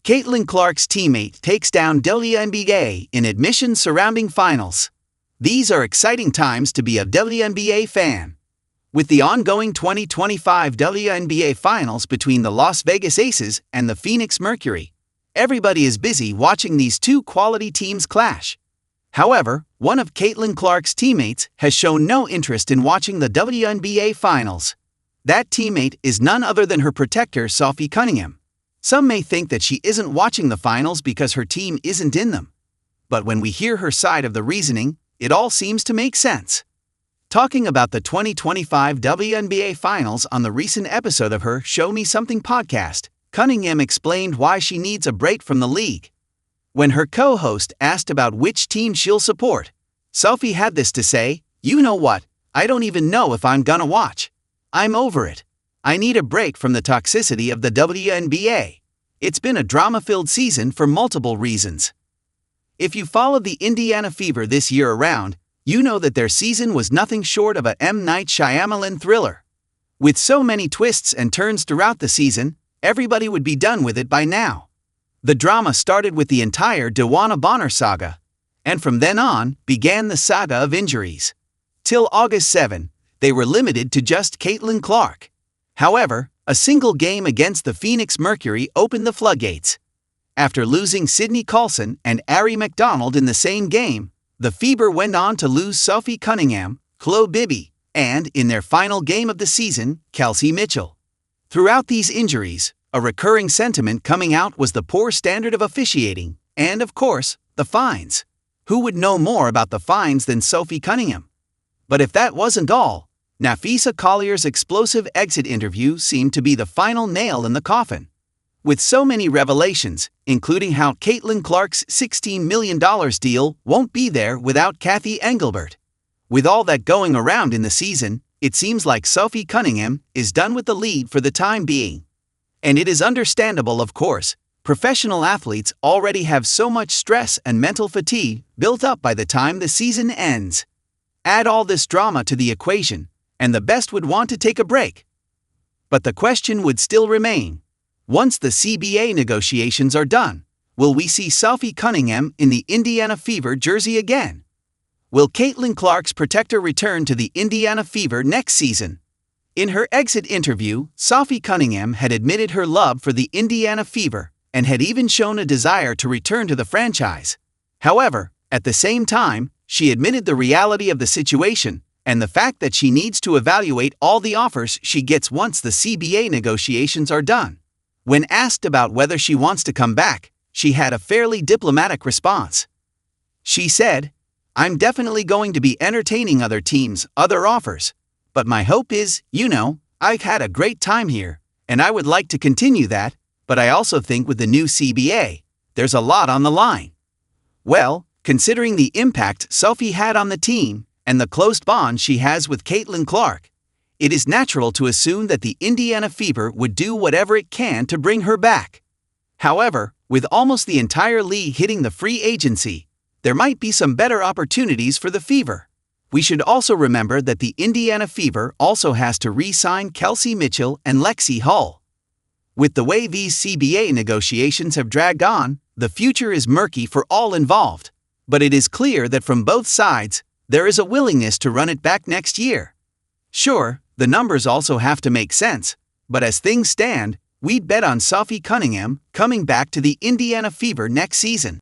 Caitlin Clark's teammate takes down WNBA in admissions surrounding finals. These are exciting times to be a WNBA fan. With the ongoing 2025 WNBA Finals between the Las Vegas Aces and the Phoenix Mercury, everybody is busy watching these two quality teams clash. However, one of Caitlin Clark's teammates has shown no interest in watching the WNBA Finals. That teammate is none other than her protector, Sophie Cunningham. Some may think that she isn't watching the finals because her team isn't in them. But when we hear her side of the reasoning, it all seems to make sense. Talking about the 2025 WNBA Finals on the recent episode of her Show Me Something podcast, Cunningham explained why she needs a break from the league. When her co-host asked about which team she'll support, Sophie had this to say, "You know what, I don't even know if I'm gonna watch. I'm over it. I need a break from the toxicity of the WNBA. It's been a drama-filled season for multiple reasons." If you followed the Indiana Fever this year around, you know that their season was nothing short of a M. Night Shyamalan thriller. With so many twists and turns throughout the season, everybody would be done with it by now. The drama started with the entire DeWanna Bonner saga, and from then on began the saga of injuries. Till August 7, they were limited to just Caitlin Clark. However, a single game against the Phoenix Mercury opened the floodgates. After losing Sydney Colson and Ari McDonald in the same game, the Fever went on to lose Sophie Cunningham, Chloe Bibby, and, in their final game of the season, Kelsey Mitchell. Throughout these injuries, a recurring sentiment coming out was the poor standard of officiating, and, of course, the fines. Who would know more about the fines than Sophie Cunningham? But if that wasn't all, Napheesa Collier's explosive exit interview seemed to be the final nail in the coffin. With so many revelations, including how Caitlin Clark's $16 million deal won't be there without Kathy Engelbert. With all that going around in the season, it seems like Sophie Cunningham is done with the league for the time being. And it is understandable, of course. Professional athletes already have so much stress and mental fatigue built up by the time the season ends. Add all this drama to the equation, and the best would want to take a break. But the question would still remain. Once the CBA negotiations are done, will we see Sophie Cunningham in the Indiana Fever jersey again? Will Caitlin Clark's protector return to the Indiana Fever next season? In her exit interview, Sophie Cunningham had admitted her love for the Indiana Fever and had even shown a desire to return to the franchise. However, at the same time, she admitted the reality of the situation and the fact that she needs to evaluate all the offers she gets once the CBA negotiations are done. When asked about whether she wants to come back, she had a fairly diplomatic response. She said, "I'm definitely going to be entertaining other teams, other offers. But my hope is, I've had a great time here, and I would like to continue that, but I also think with the new CBA, there's a lot on the line." Well, considering the impact Sophie had on the team and the close bond she has with Caitlin Clark, it is natural to assume that the Indiana Fever would do whatever it can to bring her back. However, with almost the entire league hitting the free agency, there might be some better opportunities for the Fever. We should also remember that the Indiana Fever also has to re-sign Kelsey Mitchell and Lexi Hull. With the way these CBA negotiations have dragged on, the future is murky for all involved. But it is clear that from both sides, there is a willingness to run it back next year. Sure, the numbers also have to make sense, but as things stand, we'd bet on Sophie Cunningham coming back to the Indiana Fever next season.